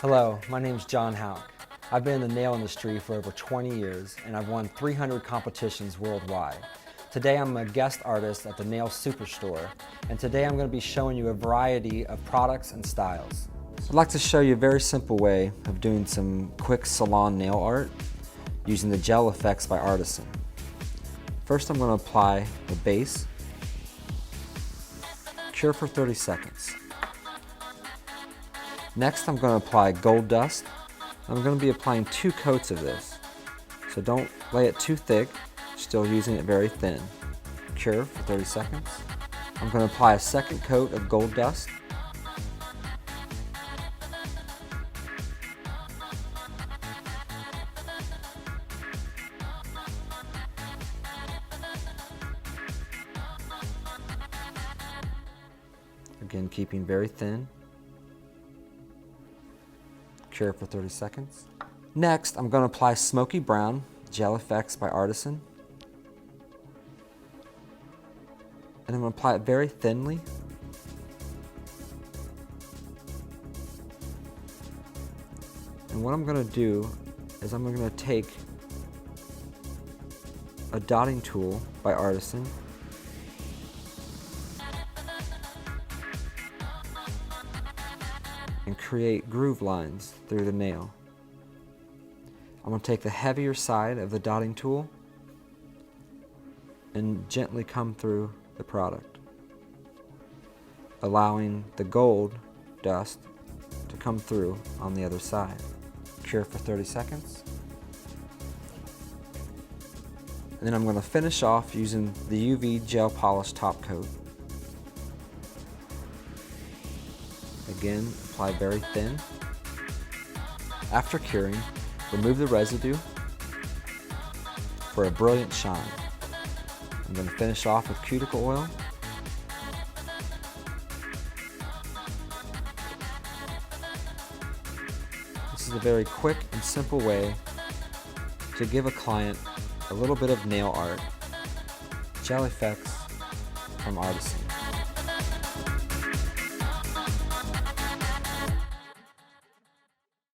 Hello, my name's John Hauk. I've been in the nail industry for over 20 years and I've won 300 competitions worldwide. Today I'm a guest artist at the Nail Superstore, and today I'm going to be showing you a variety of products and styles. I'd like to show you a very simple way of doing some quick salon nail art using the GelEfex by Artisan. First I'm going to apply the base, cure for 30 seconds. Next I'm going to apply gold dust. I'm going to be applying 2 coats of this, so don't lay it too thick, still using it very thin. Cure for 30 seconds. I'm going to apply a second coat of gold dust. Again, keeping very thin. Cure for 30 seconds. Next, I'm going to apply Smoky Brown GelEfex by Artisan. And I'm going to apply it very thinly. And what I'm going to do is I'm going to take a dotting tool by Artisan and create groove lines through the nail. I'm going to take the heavier side of the dotting tool and gently come through the product, allowing the gold dust to come through on the other side. Cure for 30 seconds. And then I'm going to finish off using the UV gel polish top coat. Again, apply very thin. After curing, remove the residue for a brilliant shine. I'm going to finish off with cuticle oil. This is a very quick and simple way to give a client a little bit of nail art. GelEfex from Artisan.